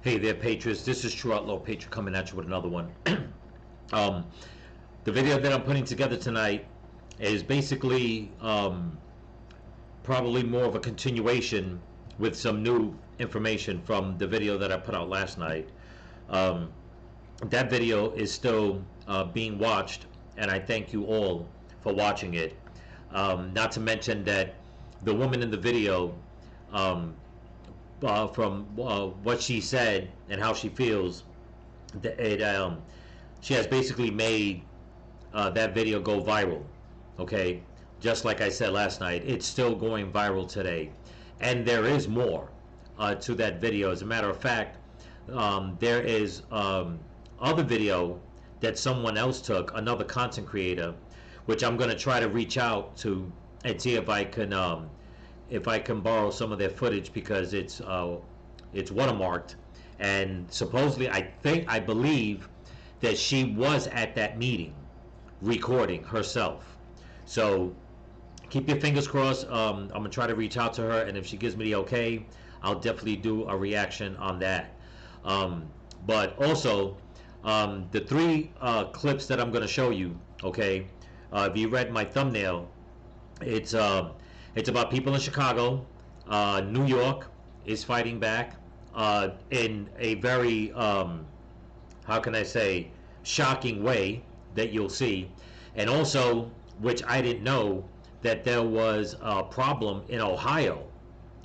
Hey there, Patriots. This is True Outlaw Patriot coming at you with another one. The video that I'm putting together tonight is basically probably more of a continuation with some new information from the video that I put out last night. That video is still being watched, and I thank you all for watching it. Not to mention that the woman in the video, from what she said and how she feels, she has basically made that video go viral. Okay, just like I said last night, it's still going viral today, and there is more to that video. As a matter of fact, there is other video that someone else took, another content creator, which I'm going to try to reach out to and see if I can borrow some of their footage, because it's watermarked, and supposedly I believe that she was at that meeting recording herself. So keep your fingers crossed. I'm gonna try to reach out to her, and if she gives me the okay, I'll definitely do a reaction on that. But also, the three clips that I'm gonna show you, okay, if you read my thumbnail, it's about people in Chicago. New York is fighting back in a very, how can I say, shocking way that you'll see. And also, which I didn't know, that there was a problem in Ohio,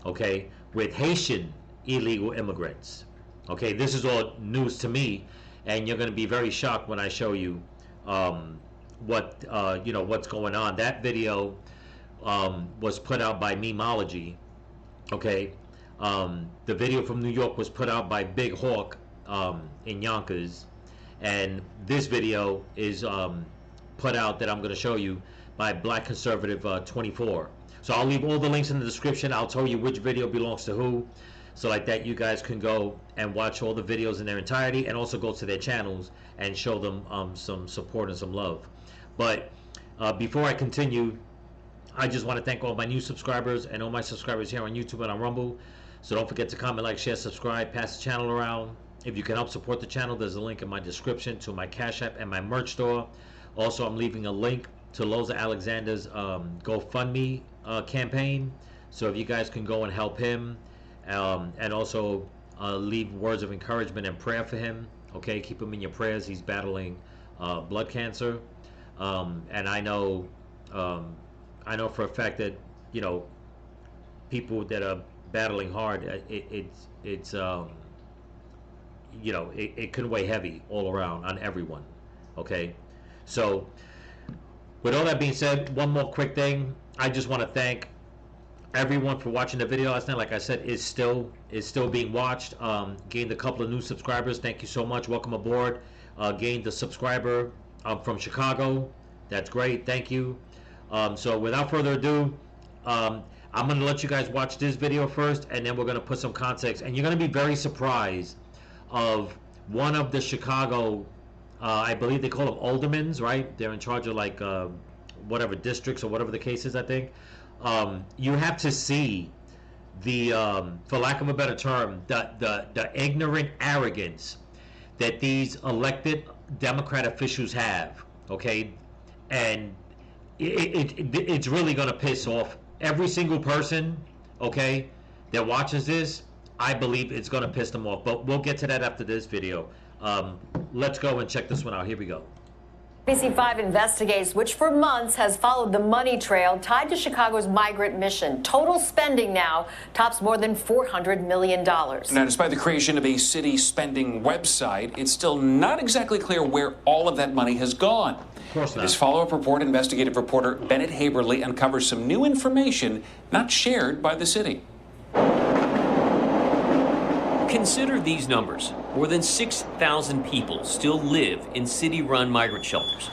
okay, with Haitian illegal immigrants. Okay, this is all news to me, and you're going to be very shocked when I show you what's going on. That video was put out by Memology. Okay, the video from New York was put out by Big Hawk in Yonkers, and this video is put out, that I'm going to show you, by Black Conservative 24. So I'll leave all the links in the description. I'll tell you which video belongs to who, so like that you guys can go and watch all the videos in their entirety, and also go to their channels and show them some support and some love. But before I continue, I just want to thank all my new subscribers and all my subscribers here on YouTube and on Rumble. So don't forget to comment, like, share, subscribe, pass the channel around. If you can help support the channel, there's a link in my description to my Cash App and my merch store. Also, I'm leaving a link to Loza Alexander's GoFundMe campaign. So if you guys can go and help him, and also leave words of encouragement and prayer for him. Okay, keep him in your prayers. He's battling blood cancer, and I know for a fact that, you know, people that are battling hard, it can weigh heavy all around on everyone. Okay, so with all that being said, one more quick thing. I just want to thank everyone for watching the video last night. Like I said, it's still being watched. Gained a couple of new subscribers. Thank you so much. Welcome aboard. Gained a subscriber from Chicago. That's great. Thank you. So without further ado, I'm going to let you guys watch this video first, and then we're going to put some context. And you're going to be very surprised of one of the Chicago, I believe they call them aldermans, right? They're in charge of like whatever districts or whatever the case is, I think. You have to see the, for lack of a better term, the ignorant arrogance that these elected Democrat officials have, okay? And it's really going to piss off every single person, okay, that watches this. I believe it's going to piss them off, but we'll get to that after this video. Let's go and check this one out. Here we go. ABC5 investigates, which for months has followed the money trail tied to Chicago's migrant mission. Total spending now tops more than $400 million. Now, despite the creation of a city spending website, it's still not exactly clear where all of that money has gone. Of course not. This follow-up report, investigative reporter Bennett Haberly uncovers some new information not shared by the city. Consider these numbers. More than 6,000 people still live in city-run migrant shelters.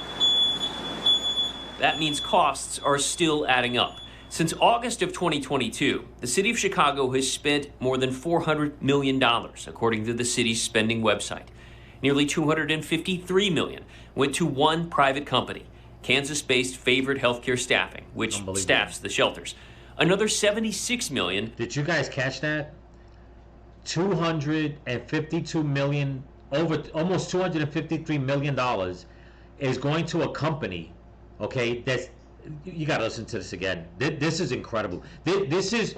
That means costs are still adding up. Since August of 2022, the city of Chicago has spent more than $400 million, according to the city's spending website. Nearly $253 million went to one private company, Kansas-based Favored Healthcare Staffing, which staffs the shelters. Another $76 million. Did you guys catch that? 252 million, over almost 253 million dollars is going to a company, okay, that's, you got to listen to this again. This is incredible. This is,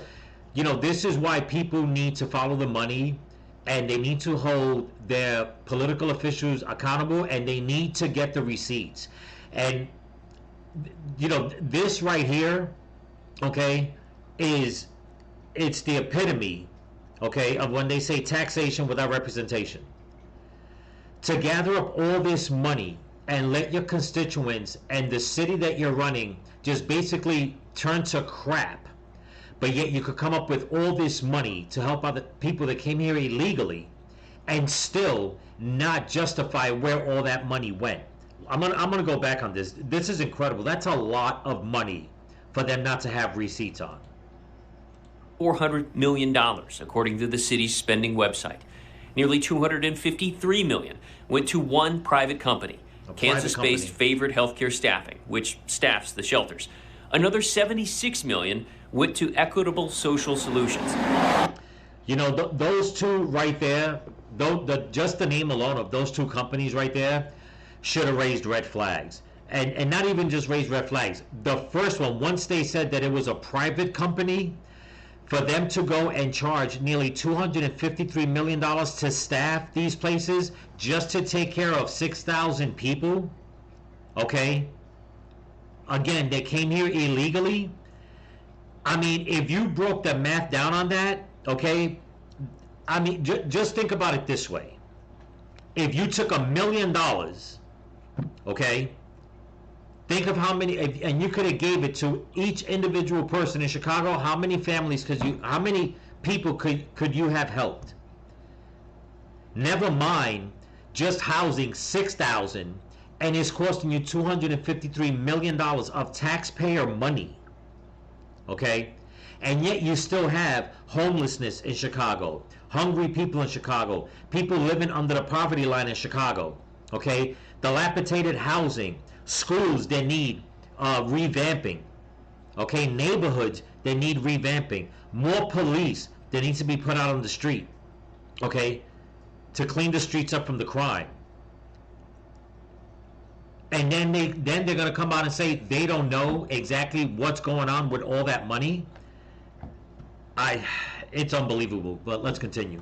this is why people need to follow the money, and they need to hold their political officials accountable, and they need to get the receipts. And this right here, okay, it's the epitome, okay, of when they say taxation without representation. To gather up all this money and let your constituents and the city that you're running just basically turn to crap, but yet you could come up with all this money to help other people that came here illegally and still not justify where all that money went. I'm gonna go back on this. This is incredible. That's a lot of money for them not to have receipts on. $400 million, according to the city's spending website. Nearly $253 million went to one private company, Kansas-based Favored Healthcare Staffing, which staffs the shelters. Another $76 million went to Equitable Social Solutions. Those two right there, just the name alone of those two companies right there should have raised red flags. And not even just raised red flags. The first one, once they said that it was a private company, for them to go and charge nearly $253 million to staff these places just to take care of 6,000 people, okay? Again, they came here illegally. I mean, if you broke the math down on that, okay, I mean, just think about it this way. If you took $1 million, okay, think of how many, and you could have gave it to each individual person in Chicago. How many families how many people could you have helped? Never mind just housing 6,000, and it's costing you $253 million of taxpayer money. Okay? And yet you still have homelessness in Chicago, hungry people in Chicago, people living under the poverty line in Chicago. Okay? Dilapidated housing, schools that need revamping, okay, neighborhoods that need revamping, more police that needs to be put out on the street, okay, to clean the streets up from the crime. And then they're going to come out and say they don't know exactly what's going on with all that money. It's unbelievable, but let's continue.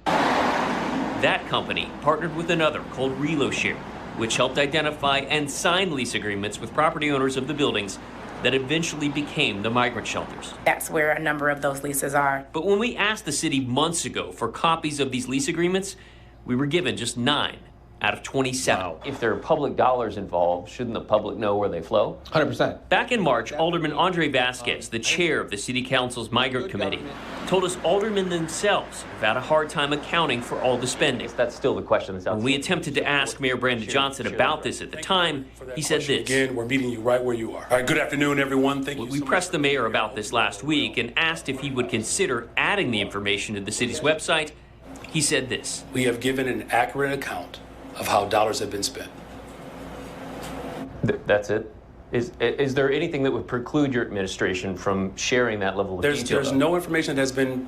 That company partnered with another called ReloShare, which helped identify and sign lease agreements with property owners of the buildings that eventually became the migrant shelters. That's where a number of those leases are. But when we asked the city months ago for copies of these lease agreements, we were given just 9 out of 27. Wow. If there are public dollars involved, shouldn't the public know where they flow? 100%. Back in March, Alderman Andre Vasquez, the chair of the City Council's Migrant Committee, told us aldermen themselves have had a hard time accounting for all the spending. That's still the question that's out When we attempted to ask Mayor Brandon Johnson about this at the time, he said this. Again, we're meeting you right where you are. All right, good afternoon, everyone. Thank you. We pressed the mayor about this last week and asked if he would consider adding the information to the city's website. He said this. We have given an accurate account of how dollars have been spent. That's it? Is there anything that would preclude your administration from sharing that level of detail? There's no information that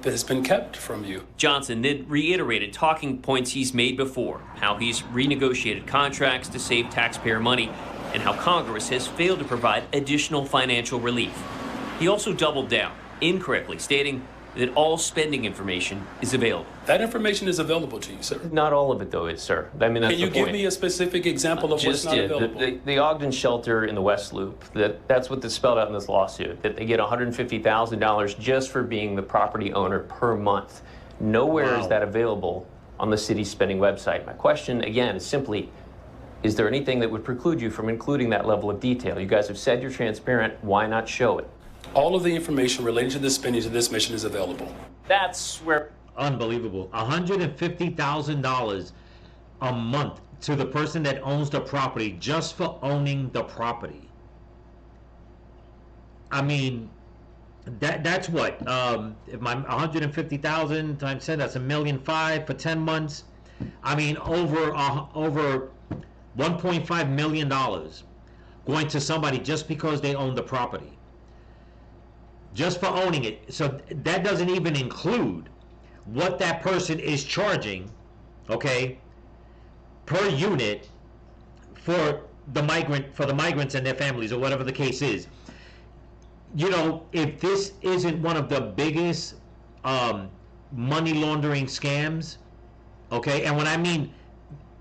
has been kept from you. Johnson then reiterated talking points he's made before, how he's renegotiated contracts to save taxpayer money, and how Congress has failed to provide additional financial relief. He also doubled down, incorrectly stating that all spending information is available. That information is available to you, sir. Not all of it, though, sir. I mean, that's Can you the point. give me a specific example of what's not available? The Ogden shelter in the West Loop, that's what is spelled out in this lawsuit, that they get $150,000 just for being the property owner per month. Nowhere is that available on the city's spending website. My question, again, is simply, is there anything that would preclude you from including that level of detail? You guys have said you're transparent. Why not show it? All of the information related to the spending of this mission is available. That's where... Unbelievable. $150,000 a month to the person that owns the property just for owning the property. I mean, that's what? If my 150,000 times 10, that's $1.5 million for 10 months. I mean, over $1.5 million going to somebody just because they own the property. Just for owning it. So that doesn't even include what that person is charging, okay, per unit for the migrants and their families, or whatever the case is. You know, if this isn't one of the biggest money laundering scams, okay, and when I mean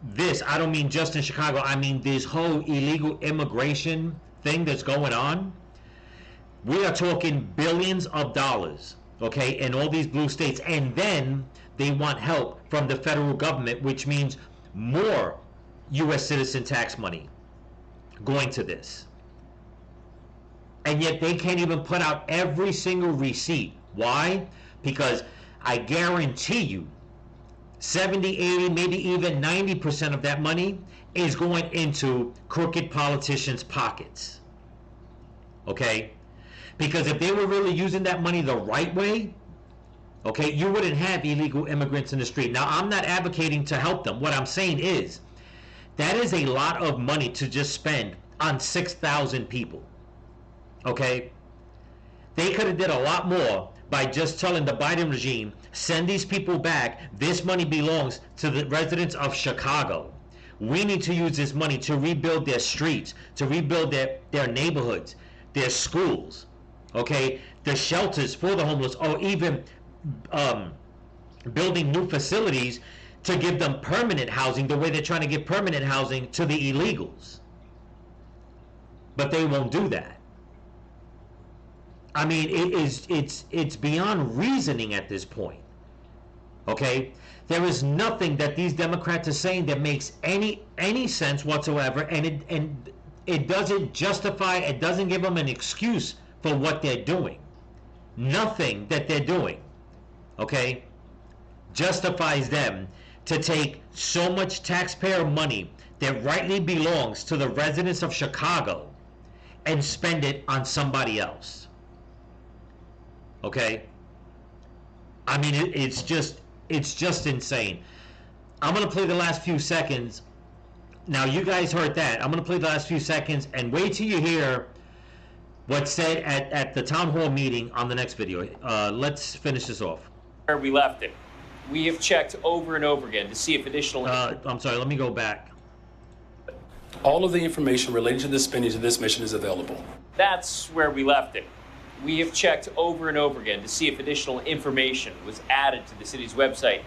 this, I don't mean just in Chicago, I mean this whole illegal immigration thing that's going on. We are talking billions of dollars, okay, in all these blue states, and then they want help from the federal government, which means more U.S. citizen tax money going to this. And yet they can't even put out every single receipt. Why? Because I guarantee you 70, 80, maybe even 90% of that money is going into crooked politicians' pockets. Okay? Because if they were really using that money the right way, okay, you wouldn't have illegal immigrants in the street. Now, I'm not advocating to help them. What I'm saying is, that is a lot of money to just spend on 6,000 people. Okay? They could have did a lot more by just telling the Biden regime, send these people back. This money belongs to the residents of Chicago. We need to use this money to rebuild their streets, to rebuild their neighborhoods, their schools, okay, the shelters for the homeless, or even building new facilities to give them permanent housing the way they're trying to give permanent housing to the illegals. But they won't do that. I mean, it's beyond reasoning at this point. Okay? There is nothing that these Democrats are saying that makes any sense whatsoever, and it doesn't justify, it doesn't give them an excuse for what they're doing. Nothing that they're doing, okay, justifies them to take so much taxpayer money that rightly belongs to the residents of Chicago and spend it on somebody else. Okay? I mean, it's just insane. I'm going to play the last few seconds. Now, you guys heard that. I'm going to play the last few seconds and wait till you hear what's said at the town hall meeting on the next video. Let's finish this off. Where we left it. We have checked over and over again to see if additional... I'm sorry, let me go back. All of the information related to the spending of this mission is available. That's where we left it. We have checked over and over again to see if additional information was added to the city's website.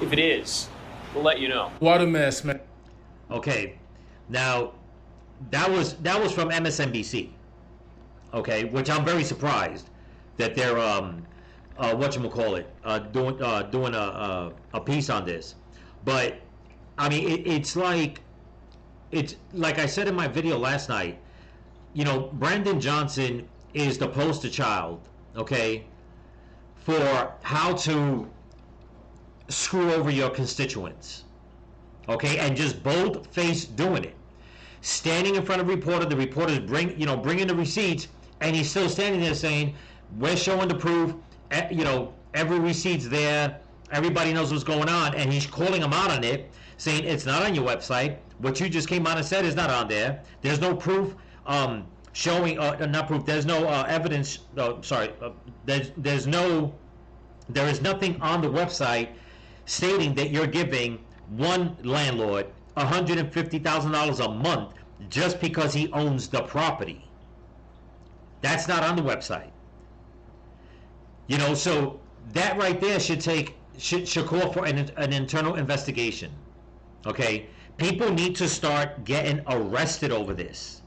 If it is, we'll let you know. What a mess, man. Okay, now that was from MSNBC. Okay, which I'm very surprised that they're whatchamacallit, doing a piece on this. But I mean, it's like I said in my video last night. You know, Brandon Johnson is the poster child, okay, for how to screw over your constituents, okay, and just bold-faced doing it. Standing in front of the reporters bringing the receipts, and he's still standing there saying, we're showing the proof, you know, every receipt's there, everybody knows what's going on, and he's calling them out on it, saying it's not on your website, what you just came out and said is not on there, there's no proof, showing, not proof, there's no evidence, there is nothing on the website stating that you're giving one landlord $150,000 a month just because he owns the property. That's not on the website. You know, so that right there should call for an internal investigation. Okay? People need to start getting arrested over this.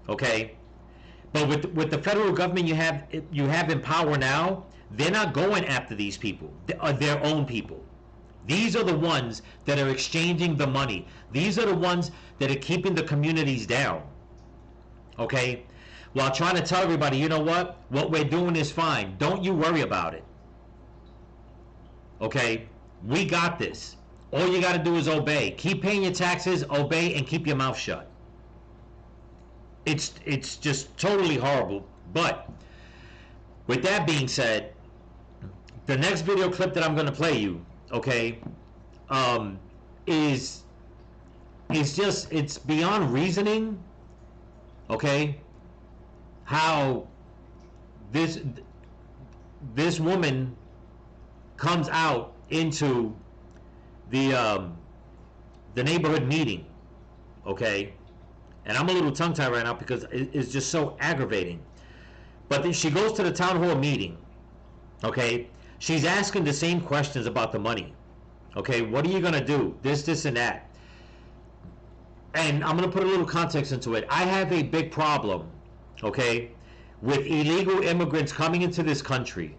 Okay? But with the federal government you have in power now, they're not going after these people. They are their own people. These are the ones that are exchanging the money. These are the ones that are keeping the communities down. Okay? While trying to tell everybody, you know what we're doing is fine. Don't you worry about it. Okay? We got this. All you got to do is obey. Keep paying your taxes, obey, and keep your mouth shut. It's just totally horrible. But with that being said, the next video clip that I'm going to play you, okay, is just, it's beyond reasoning, okay, how this woman comes out into the neighborhood meeting, okay? And I'm a little tongue-tied right now because it's just so aggravating. But then she goes to the town hall meeting, okay? She's asking the same questions about the money, okay? What are you gonna do? This, and that. And I'm gonna put a little context into it. I have a big problem, okay, with illegal immigrants coming into this country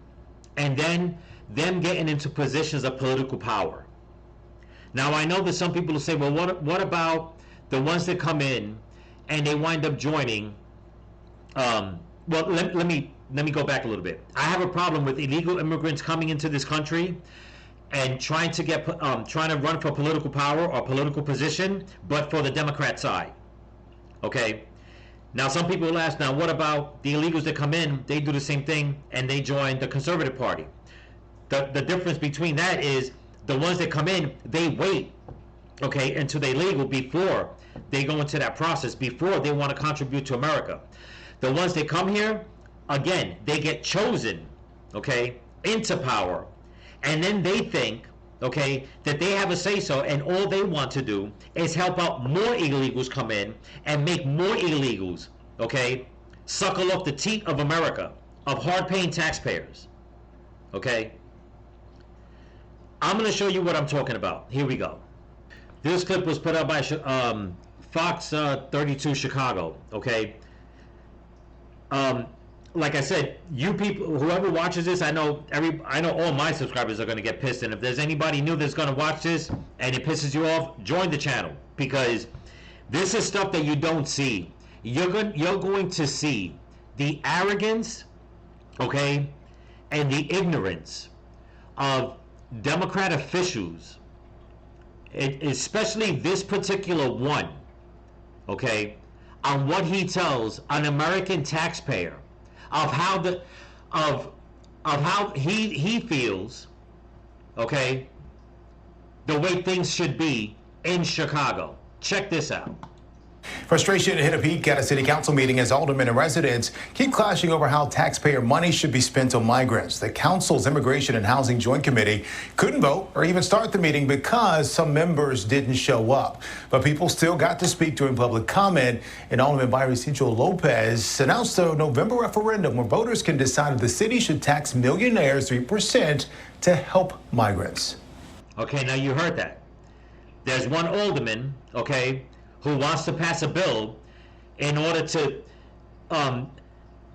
and then them getting into positions of political power. Now, I know that some people will say, well, what about the ones that come in and they wind up joining? Well, let me go back a little bit. I have a problem with illegal immigrants coming into this country and trying to run for political power or political position, but for the Democrat side. Okay. Now, some people will ask, now, what about the illegals that come in? They do the same thing and they join the Conservative Party. The difference between that is the ones that come in, they wait, okay, until they're legal before they go into that process, before they want to contribute to America. The ones that come here, again, they get chosen, okay, into power, and then they think, okay, that they have a say-so, and all they want to do is help out more illegals come in and make more illegals, okay, suckle up the teat of America, of hard-paying taxpayers, okay? I'm going to show you what I'm talking about. Here we go. This clip was put out by Fox 32 Chicago, okay? Like I said, you people, whoever watches this, I know all my subscribers are going to get pissed, and if there's anybody new that's going to watch this and it pisses you off, join the channel, because this is stuff that you don't see. You're going to see the arrogance, okay, and the ignorance of Democrat officials, especially this particular one, okay, on what he tells an American taxpayer of how he feels, okay, the way things should be in Chicago. Check this out. Frustration hit a peak at a city council meeting as aldermen and residents keep clashing over how taxpayer money should be spent on migrants. The council's Immigration and Housing Joint Committee couldn't vote or even start the meeting because some members didn't show up. But people still got to speak during public comment, and Alderman Vicencio Lopez announced a November referendum where voters can decide if the city should tax millionaires 3% to help migrants. Okay, now you heard that. There's one alderman, okay, who wants to pass a bill in order to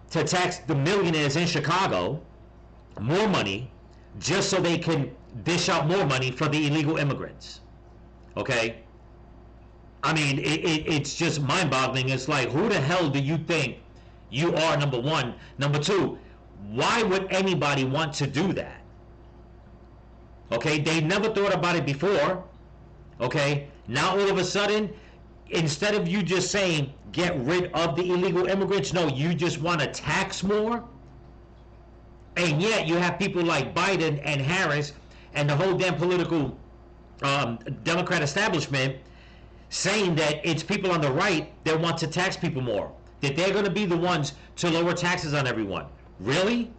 tax the millionaires in Chicago more money, just so they can dish out more money for the illegal immigrants. Okay? I mean, it's just mind-boggling. It's like, who the hell do you think you are, number one? Number two, why would anybody want to do that? Okay? They never thought about it before. Okay? Now all of a sudden, instead of you just saying, get rid of the illegal immigrants, no, you just want to tax more? And yet you have people like Biden and Harris and the whole damn political Democrat establishment saying that it's people on the right that want to tax people more, that they're going to be the ones to lower taxes on everyone. Really?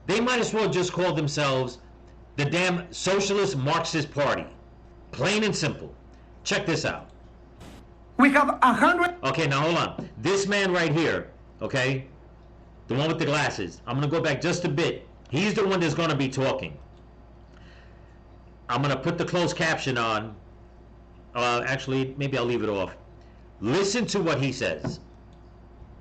They might as well just call themselves the damn Socialist Marxist Party. Plain and simple. Check this out. We have 100. Okay, now hold on. This man right here, okay, the one with the glasses, I'm going to go back just a bit. He's the one that's going to be talking. I'm going to put the closed caption on. Actually, maybe I'll leave it off. Listen to what he says.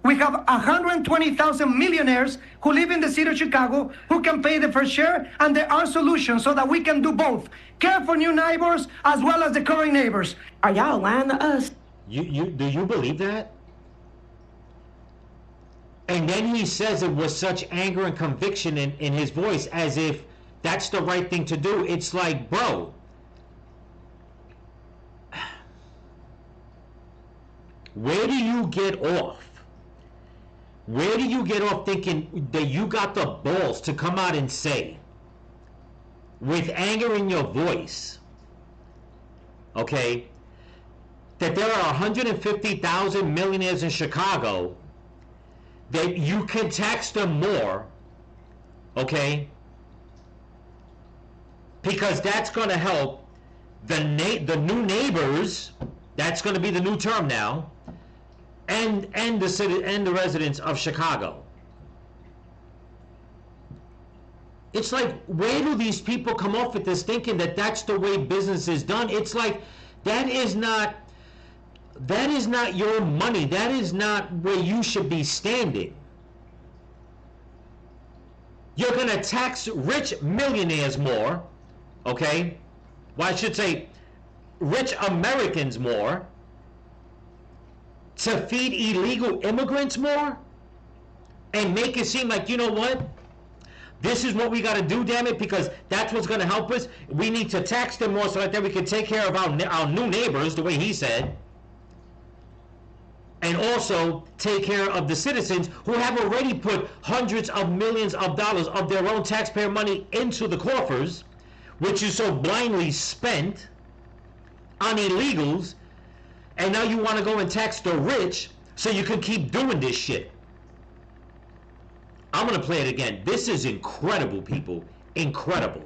We have 120,000 millionaires who live in the city of Chicago who can pay the fair share, and there are solutions so that we can do both. Care for new neighbors as well as the current neighbors. Are y'all lying to us? Do you believe that? And then he says it with such anger and conviction in his voice, as if that's the right thing to do. It's like, bro, where do you get off? Where do you get off thinking that you got the balls to come out and say, with anger in your voice, okay, that there are 150,000 millionaires in Chicago, that you can tax them more, okay, because that's going to help the new neighbors. That's going to be the new term now, and the city and the residents of Chicago. It's like, where do these people come off with this thinking that that's the way business is done? It's like, that is not your money. That is not where you should be standing. You're going to tax rich millionaires more, okay? Well, I should say rich Americans more, to feed illegal immigrants more, and make it seem like, you know what? This is what we got to do, damn it, because that's what's going to help us. We need to tax them more so that we can take care of our new neighbors, the way he said, and also take care of the citizens who have already put hundreds of millions of dollars of their own taxpayer money into the coffers, which you so blindly spent on illegals, and now you want to go and tax the rich so you can keep doing this shit. I'm going to play it again. This is incredible, people. Incredible.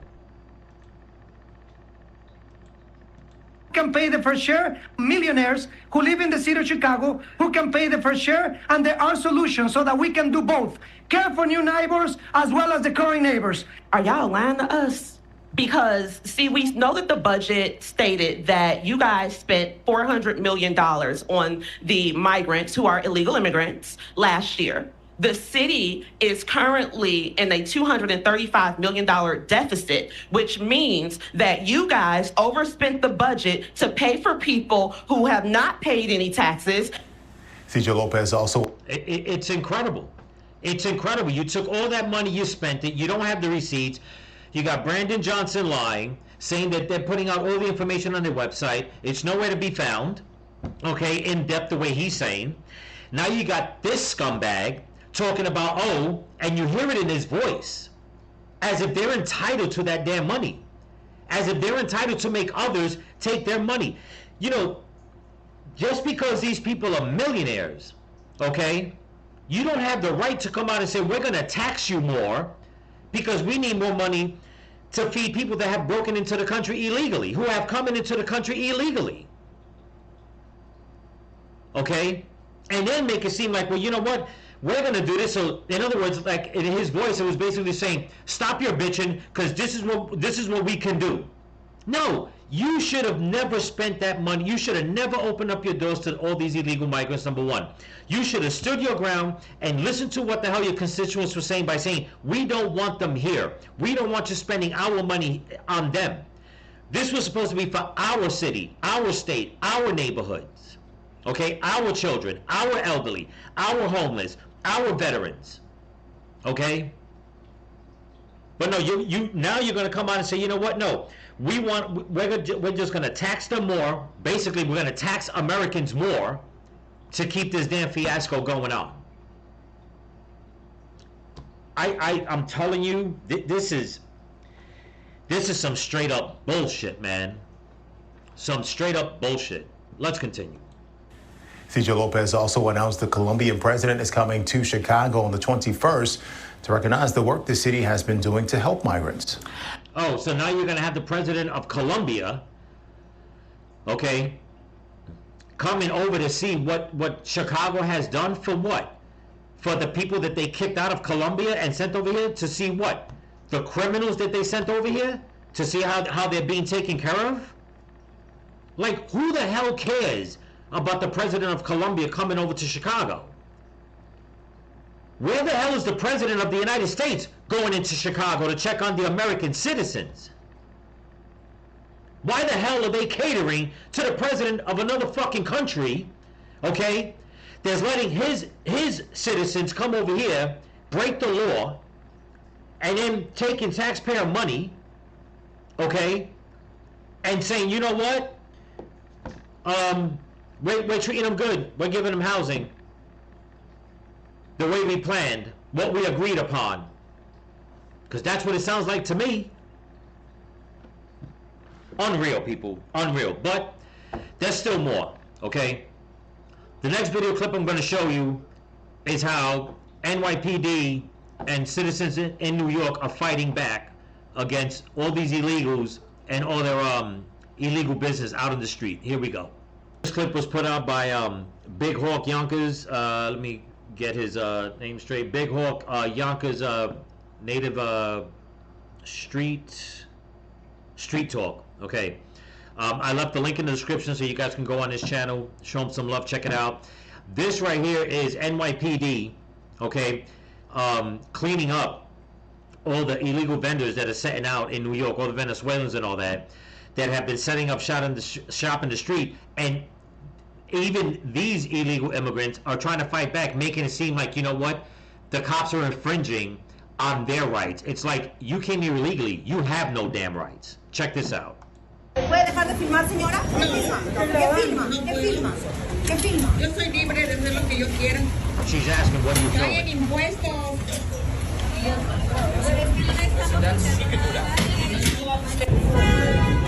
Can pay the first share, millionaires who live in the city of Chicago who can pay the first share, and there are solutions so that we can do both. Care for new neighbors as well as the current neighbors. Are y'all lying to us? Because, see, we know that the budget stated that you guys spent $400 million on the migrants who are illegal immigrants last year. The city is currently in a $235 million deficit, which means that you guys overspent the budget to pay for people who have not paid any taxes. CJ Lopez also. It's incredible. It's incredible. You took all that money, you spent it, you don't have the receipts. You got Brandon Johnson lying, saying that they're putting out all the information on their website. It's nowhere to be found, okay, in depth the way he's saying. Now you got this scumbag talking about, oh, and you hear it in his voice, as if they're entitled to that damn money, as if they're entitled to make others take their money. You know, just because these people are millionaires, okay, you don't have the right to come out and say, we're going to tax you more because we need more money to feed people that have broken into the country illegally, who have come into the country illegally. Okay? And then make it seem like, well, you know what? We're going to do this. So, in other words, like in his voice, it was basically saying, stop your bitching, because this is what we can do. No, you should have never spent that money. You should have never opened up your doors to all these illegal migrants, number one. You should have stood your ground and listened to what the hell your constituents were saying by saying, we don't want them here. We don't want you spending our money on them. This was supposed to be for our city, our state, our neighborhoods. Okay, our children, our elderly, our homeless, our veterans. Okay? But no, now you're going to come out and say, you know what? No, we're just going to tax them more. Basically, we're going to tax Americans more to keep this damn fiasco going on. I'm telling you, this is some straight up bullshit, man. Some straight up bullshit. Let's continue. CJ Lopez also announced the Colombian president is coming to Chicago on the 21st to recognize the work the city has been doing to help migrants. Oh, so now you're going to have the president of Colombia, okay, coming over to see what Chicago has done for what? For the people that they kicked out of Colombia and sent over here to see what? The criminals that they sent over here? To see how they're being taken care of? Like, who the hell cares about the president of Colombia coming over to Chicago? Where the hell is the president of the United States going into Chicago to check on the American citizens? Why the hell are they catering to the president of another fucking country, okay, that's letting his citizens come over here, break the law, and then taking taxpayer money, okay, and saying, you know what, we're treating them good, we're giving them housing the way we planned, what we agreed upon, because that's what it sounds like to me. Unreal, people, unreal. But there's still more, okay? The next video clip I'm going to show you is how NYPD and citizens in New York are fighting back against all these illegals and all their illegal business out in the street. Here we go. This clip was put out by Big Hawk Yonkers. Let me get his name straight. Big Hawk Yonkers native street talk. Okay. I left the link in the description so you guys can go on his channel, show him some love, check it out. This right here is NYPD, okay, cleaning up all the illegal vendors that are setting out in New York, all the Venezuelans and all that have been setting up shop in the street. And even these illegal immigrants are trying to fight back, making it seem like, you know what, the cops are infringing on their rights. It's like, you came here illegally, you have no damn rights. Check this out. ¿Puede dejar de filmar, señora? ¿Qué filma? ¿Qué filma? ¿Qué filma? Yo soy libre de hacer lo que yo quiera. She's asking, what are you filming? Hay impuestos.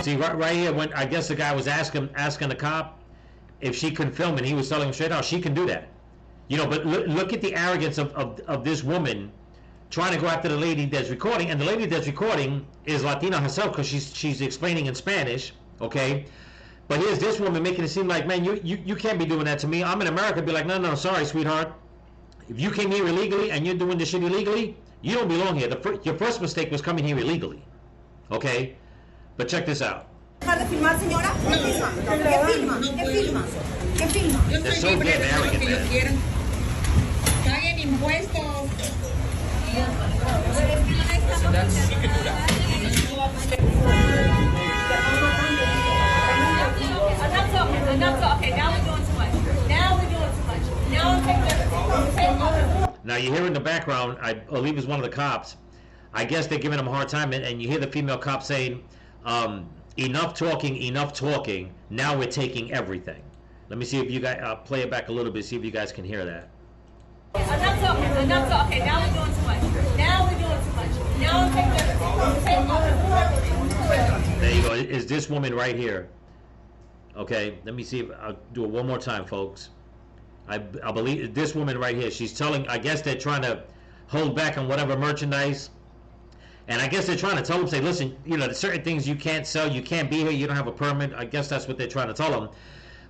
See, right here, when I guess the guy was asking the cop if she can film, and he was telling him straight out, she can do that. You know, but look at the arrogance of this woman trying to go after the lady that's recording, and the lady that's recording is Latina herself because she's explaining in Spanish, okay? But here's this woman making it seem like, man, you can't be doing that to me. I'm in America. Be like, no, sorry, sweetheart. If you came here illegally and you're doing this shit illegally, you don't belong here. Your first mistake was coming here illegally, okay? But check this out. ¿Dejar de filmar, señora? ¿Qué filma? ¿Qué filma? ¿Qué filma? ¿Qué filma? Yo soy libre de hacer lo que yo quiera. Paguen impuestos. Now you hear in the background, I believe is one of the cops. I guess they're giving him a hard time, and you hear the female cop saying, enough talking, now we're taking everything. Let me see if you guys, play it back a little bit, see if you guys can hear that. Enough talking. Okay, now we're doing too much. Now I'm taking everything. There you go. Is this woman right here? Okay, let me see if I'll do it one more time, folks. I believe this woman right here. She's telling, I guess they're trying to hold back on whatever merchandise. And I guess they're trying to tell them, say, listen, you know, there's certain things you can't sell, you can't be here, you don't have a permit. I guess that's what they're trying to tell them.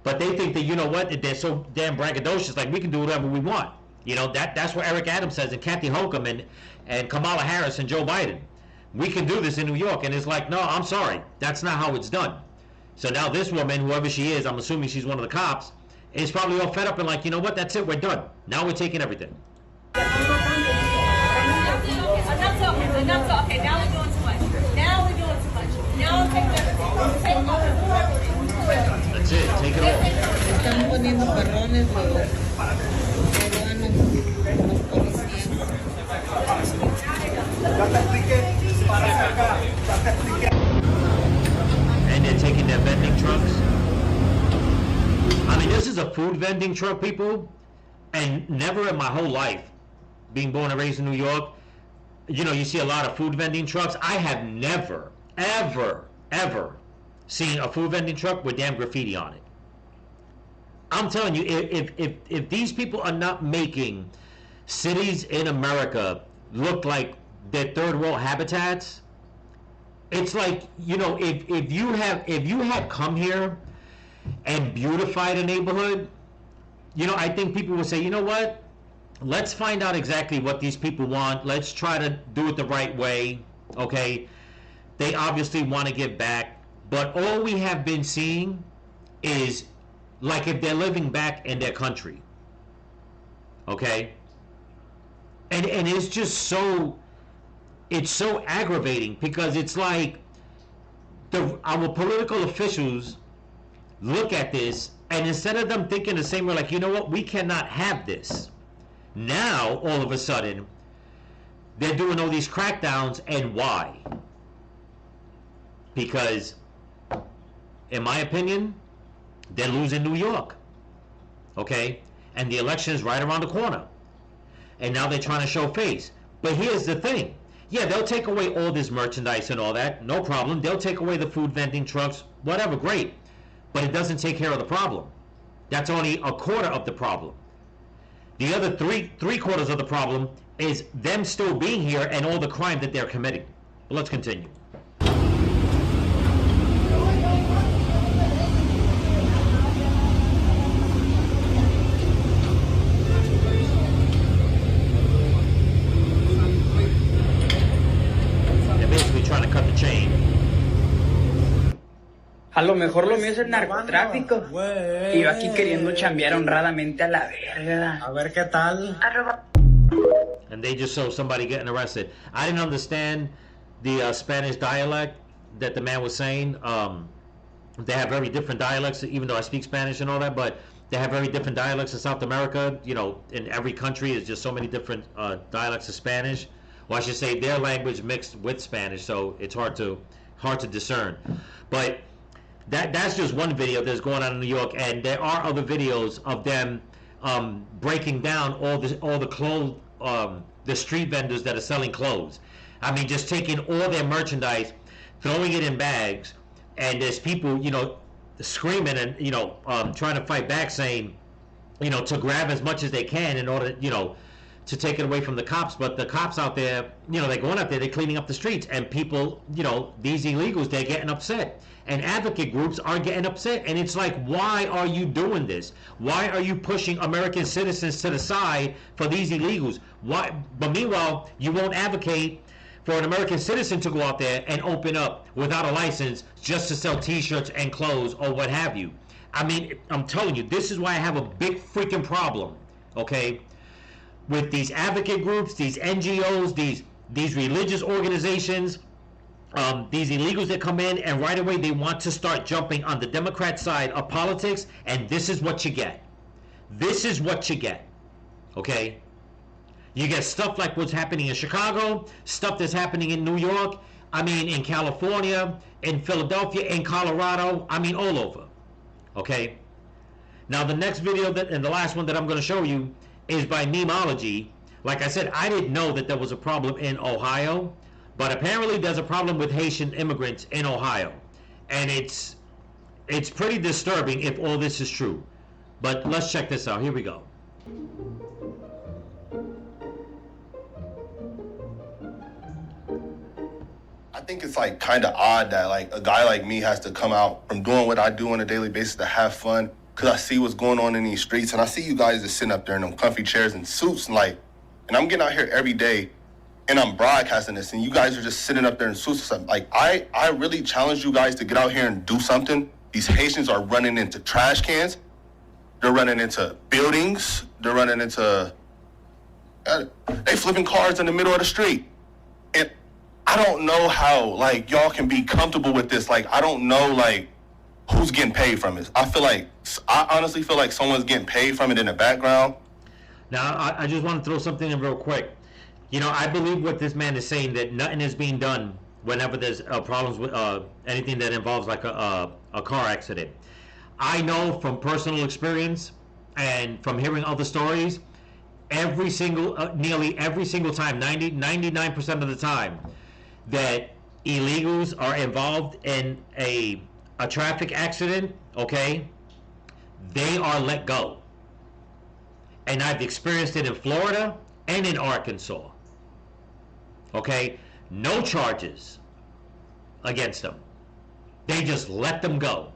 But they think that, you know what, they're so damn braggadocious, like we can do whatever we want. You know, that's what Eric Adams says, and Kathy Hochul and Kamala Harris and Joe Biden. We can do this in New York. And it's like, no, I'm sorry, that's not how it's done. So now this woman, whoever she is, I'm assuming she's one of the cops, is probably all fed up and like, you know what, that's it, we're done. Now we're taking everything. Enough talking. Okay, now we're doing too much. Now I'm taking everything. That's it, take it all. Están poniendo perrones los peruanos, los policías. And they're taking their vending trucks. I mean, this is a food vending truck, people, and never in my whole life, being born and raised in New York, you know, you see a lot of food vending trucks. I have never, ever seen a food vending truck with damn graffiti on it. I'm telling you, if these people are not making cities in America look like their third world habitats, it's like, you know, if you had come here and beautified a neighborhood, you know, I think people would say, you know what? Let's find out exactly what these people want. Let's try to do it the right way, okay? They obviously want to give back, but all we have been seeing is like if they're living back in their country, okay? And it's just so, it's so aggravating because it's like our political officials look at this and instead of them thinking the same way, like, you know what, we cannot have this. Now, all of a sudden, they're doing all these crackdowns, and why? Because, in my opinion, they're losing New York, okay? And the election is right around the corner. And now they're trying to show face. But here's the thing. Yeah, they'll take away all this merchandise and all that, no problem. They'll take away the food vending trucks, whatever, great. But it doesn't take care of the problem. That's only a quarter of the problem. The other three quarters of the problem is them still being here and all the crime that they're committing. But let's continue. They're basically trying to cut the chain. A lo mejor lo mío es el narcotráfico. Y yo aquí queriendo chambear honradamente a la verga. A ver qué tal. And they just saw somebody getting arrested. I didn't understand the Spanish dialect that the man was saying. They have very different dialects, even though I speak Spanish and all that, but they have very different dialects in South America. You know, in every country, there's just so many different dialects of Spanish. Well, I should say their language mixed with Spanish, so it's hard to discern. But that's just one video that's going on in New York, and there are other videos of them breaking down all the clothes, the street vendors that are selling clothes. I mean, just taking all their merchandise, throwing it in bags, and there's people, you know, screaming and, you know, trying to fight back, saying, you know, to grab as much as they can in order, you know, to take it away from the cops. But the cops out there, you know, they're going out there, they're cleaning up the streets, and people, you know, these illegals, they're getting upset. And advocate groups are getting upset, and it's like, why are you doing this? Why are you pushing American citizens to the side for these illegals? Why? But meanwhile, you won't advocate for an American citizen to go out there and open up without a license just to sell t-shirts and clothes or what have you. I mean, I'm telling you, this is why I have a big freaking problem, okay, with these advocate groups, these NGOs, these religious organizations, these illegals that come in, and right away they want to start jumping on the Democrat side of politics, and this is what you get. This is what you get, okay? You get stuff like what's happening in Chicago, stuff that's happening in New York, I mean in California, in Philadelphia, in Colorado, I mean all over, okay? Now the next video, and the last one that I'm going to show you, is by Memeology. Like I said, I didn't know that there was a problem in Ohio, but apparently there's a problem with Haitian immigrants in Ohio, and it's pretty disturbing if all this is true. But let's check this out. Here we go. I think it's like kind of odd that like a guy like me has to come out from doing what I do on a daily basis to have fun, because I see what's going on in these streets, and I see you guys just sitting up there in them comfy chairs and suits, and I'm getting out here every day and I'm broadcasting this, and you guys are just sitting up there in suits or something. Like, I really challenge you guys to get out here and do something. These Haitians are running into trash cans. They're running into buildings. They're running into, they flipping cars in the middle of the street. And I don't know how, like, y'all can be comfortable with this. Like, I don't know, like, who's getting paid from it. I honestly feel like someone's getting paid from it in the background. Now, I just want to throw something in real quick. You know, I believe what this man is saying, that nothing is being done whenever there's problems with anything that involves like a car accident. I know from personal experience and from hearing other stories, nearly every single time, 99% of the time, that illegals are involved in a traffic accident, okay, they are let go. And I've experienced it in Florida and in Arkansas. Okay, no charges against them. They just let them go.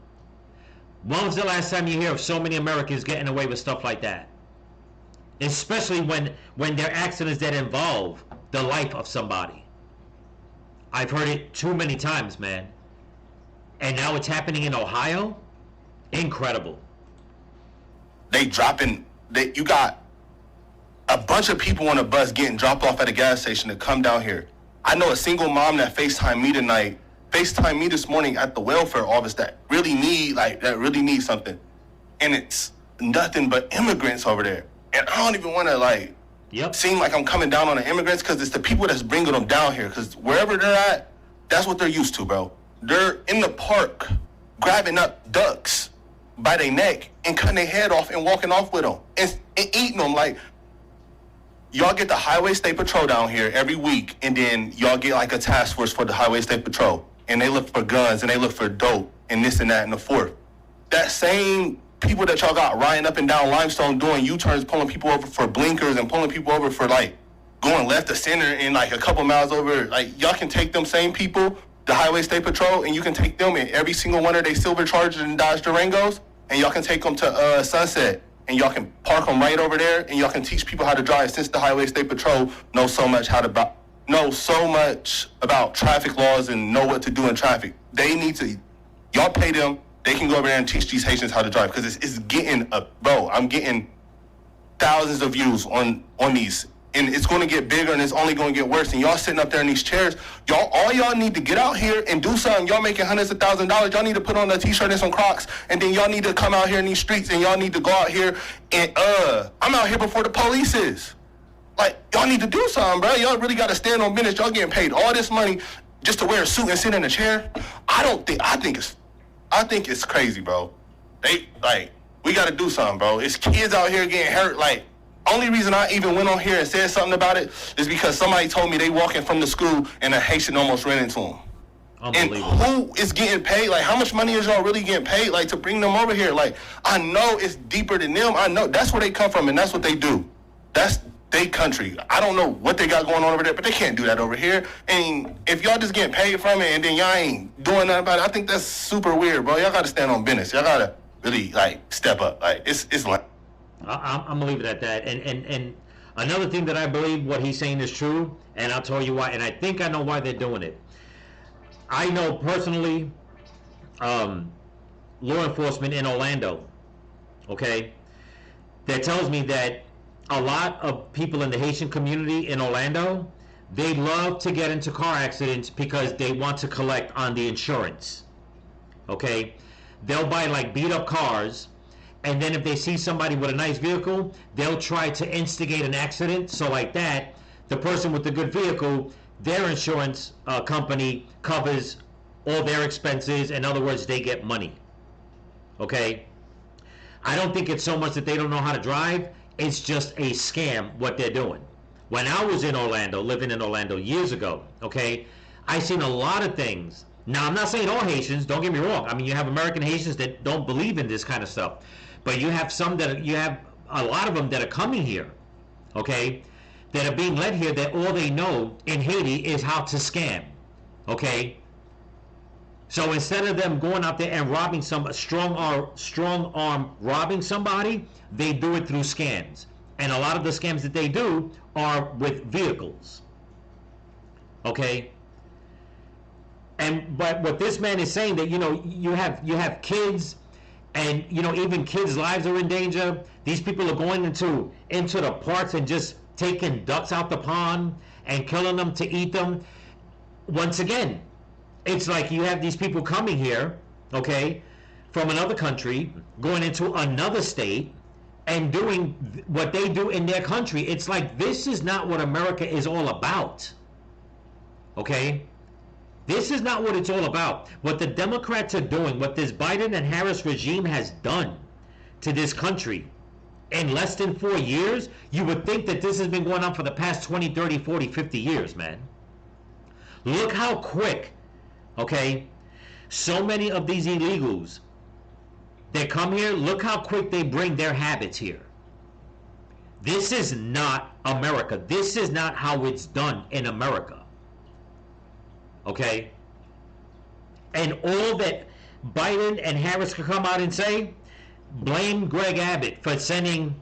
When was the last time you hear of so many Americans getting away with stuff like that? Especially when there are accidents that involve the life of somebody. I've heard it too many times, man. And now it's happening in Ohio? Incredible. You got a bunch of people on a bus getting dropped off at a gas station to come down here. I know a single mom that FaceTimed me tonight, FaceTimed me this morning at the welfare office that really need something. And it's nothing but immigrants over there. And I don't even want to seem like I'm coming down on the immigrants, because it's the people that's bringing them down here. Because wherever they're at, that's what they're used to, bro. They're in the park grabbing up ducks by their neck and cutting their head off and walking off with them and eating them. Like, y'all get the Highway State Patrol down here every week, and then y'all get like a task force for the Highway State Patrol, and they look for guns and they look for dope and this and that and the fourth. That same people that y'all got riding up and down Limestone doing U-turns, pulling people over for blinkers and pulling people over for like going left to center and like a couple miles over, like y'all can take them same people, the Highway State Patrol, and you can take them in every single one of their silver Chargers and Dodge Durangos, and y'all can take them to Sunset, and y'all can park them right over there, and y'all can teach people how to drive, since the Highway State Patrol knows so much about traffic laws and know what to do in traffic. They need to, y'all pay them, they can go over there and teach these Haitians how to drive, because it's getting bro, I'm getting thousands of views on these, and it's going to get bigger, and it's only going to get worse. And y'all sitting up there in these chairs, all y'all need to get out here and do something. Y'all making hundreds of thousands of dollars. Y'all need to put on a t-shirt and some Crocs, and then y'all need to come out here in these streets, and y'all need to go out here and I'm out here before the police is. Like, y'all need to do something, bro. Y'all really got to stand on business. Y'all getting paid all this money just to wear a suit and sit in a chair. I think it's crazy, bro. We got to do something, bro. It's kids out here getting hurt. Like, only reason I even went on here and said something about it is because somebody told me they walking from the school and a Haitian almost ran into them. And who is getting paid? Like, how much money is y'all really getting paid, like, to bring them over here? Like, I know it's deeper than them. I know that's where they come from, and that's what they do. That's their country. I don't know what they got going on over there, but they can't do that over here. And if y'all just getting paid from it and then y'all ain't doing nothing about it, I think that's super weird, bro. Y'all got to stand on business. Y'all got to really, like, step up. Like, it's like... I'm gonna leave it at that. And another thing that I believe what he's saying is true, and I'll tell you why. And I think I know why they're doing it. I know personally, law enforcement in Orlando, okay, that tells me that a lot of people in the Haitian community in Orlando, they love to get into car accidents because they want to collect on the insurance. Okay, they'll buy like beat up cars, and then if they see somebody with a nice vehicle, they'll try to instigate an accident. So like that, the person with the good vehicle, their insurance company covers all their expenses. In other words, they get money. Okay? I don't think it's so much that they don't know how to drive. It's just a scam what they're doing. When I was in Orlando, living in Orlando years ago, okay, I seen a lot of things. Now, I'm not saying all Haitians, don't get me wrong. I mean, you have American Haitians that don't believe in this kind of stuff. But you have you have a lot of them that are coming here, okay, that are being led here that all they know in Haiti is how to scam, okay? So instead of them going out there and robbing strong arm robbing somebody, they do it through scams. And a lot of the scams that they do are with vehicles, okay? But what this man is saying, that, you know, you have kids, and, you know, even kids' lives are in danger. These people are going into the parks and just taking ducks out the pond and killing them to eat them. Once again, it's like you have these people coming here, okay, from another country, going into another state and doing what they do in their country. It's like, this is not what America is all about, okay? This is not what it's all about. What the Democrats are doing, what this Biden and Harris regime has done to this country in less than 4 years, you would think that this has been going on for the past 20, 30, 40, 50 years, man. Look how quick, okay, so many of these illegals that come here, look how quick they bring their habits here. This is not America. This is not how it's done in America. Okay? And all that Biden and Harris could come out and say, blame Greg Abbott for sending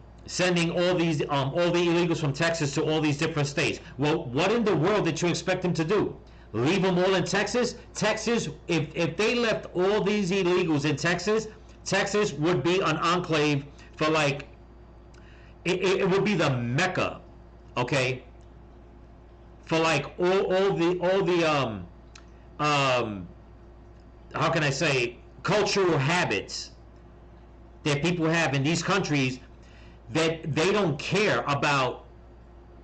all these all the illegals from Texas to all these different states. Well, what in the world did you expect him to do? Leave them all in Texas? Texas, if they left all these illegals in Texas, Texas would be an enclave for, like, it would be the Mecca, okay, for like all the how can I say, cultural habits that people have in these countries, that they don't care about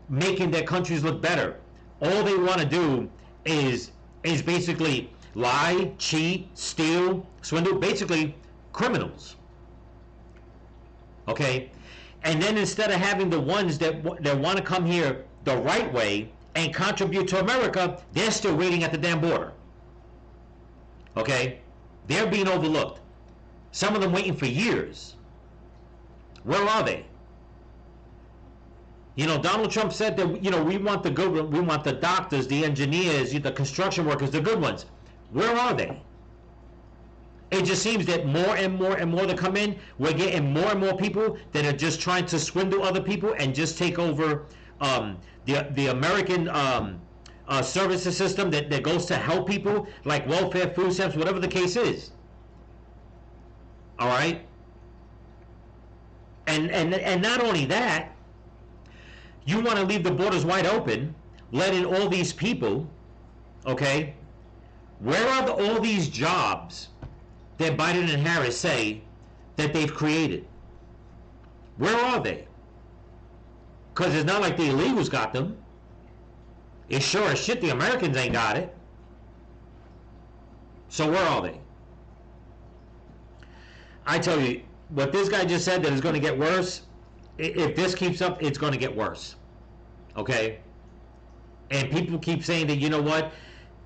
making their countries look better. All they want to do is basically lie, cheat, steal, swindle, basically criminals. Okay? And then instead of having the ones that want to come here the right way and contribute to America, they're still waiting at the damn border. Okay? They're being overlooked. Some of them waiting for years. Where are they? You know, Donald Trump said that, you know, we want the good, we want the doctors, the engineers, the construction workers, the good ones. Where are they? It just seems that more and more and more that come in, we're getting more and more people that are just trying to swindle other people and just take over the American services system that goes to help people, like welfare, food stamps, whatever the case is. All right? And not only that, you want to leave the borders wide open, let in all these people, okay? Where are all these jobs that Biden and Harris say that they've created? Where are they? Because it's not like the illegals got them. It's sure as shit the Americans ain't got it. So where are they? I tell you, what this guy just said, that is going to get worse. If this keeps up, it's going to get worse. Okay? And people keep saying that, you know what?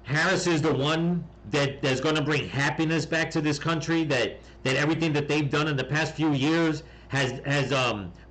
Harris is the one that's going to bring happiness back to this country, that everything that they've done in the past few years has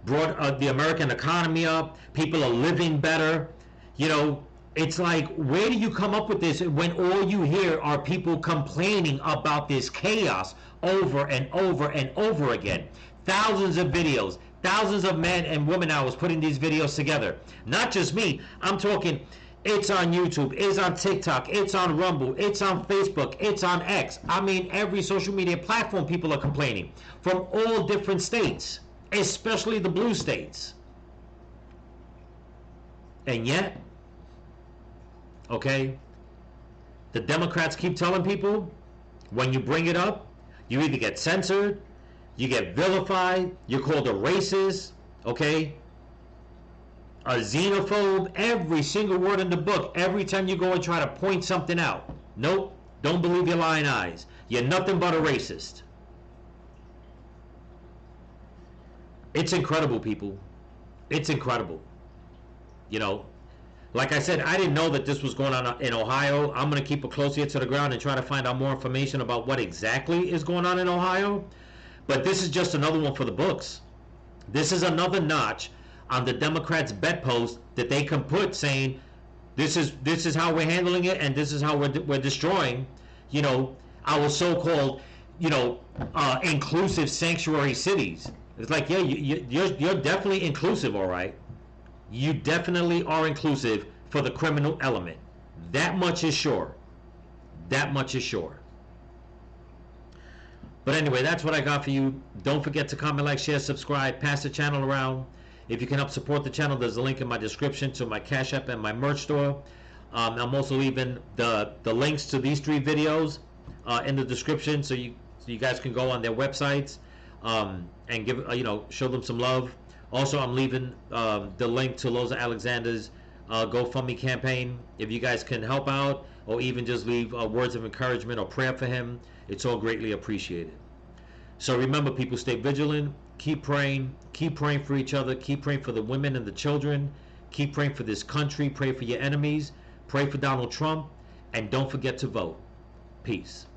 brought the American economy up. People are living better. You know, it's like, where do you come up with this when all you hear are people complaining about this chaos over and over and over again? Thousands of videos, thousands of men and women hours putting these videos together. Not just me. I'm talking, it's on YouTube, it's on TikTok, it's on Rumble, it's on Facebook, it's on X. I mean, every social media platform people are complaining from all different states, especially the blue states. And yet, okay, the Democrats keep telling people, when you bring it up, you either get censored, you get vilified, you're called a racist, okay, a xenophobe, every single word in the book, every time you go and try to point something out. Nope, don't believe your lying eyes. You're nothing but a racist. It's incredible, people. It's incredible. You know, like I said, I didn't know that this was going on in Ohio. I'm going to keep it close here to the ground and try to find out more information about what exactly is going on in Ohio. But this is just another one for the books. This is another notch on the Democrats' bedpost that they can put, saying, this is how we're handling it, and this is how we're destroying, you know, our so-called, you know, inclusive sanctuary cities. It's like, yeah, you're definitely inclusive, all right. You definitely are inclusive for the criminal element. That much is sure. That much is sure. But anyway, that's what I got for you. Don't forget to comment, like, share, subscribe, pass the channel around. If you can help support the channel, there's a link in my description to my Cash App and my merch store. I'm also leaving the links to these 3 videos in the description, so you guys can go on their websites and give, you know, show them some love. Also, I'm leaving the link to Loza Alexander's GoFundMe campaign. If you guys can help out, or even just leave words of encouragement or prayer for him, it's all greatly appreciated. So remember, people, stay vigilant, keep praying for each other, keep praying for the women and the children, keep praying for this country, pray for your enemies, pray for Donald Trump, and don't forget to vote. Peace.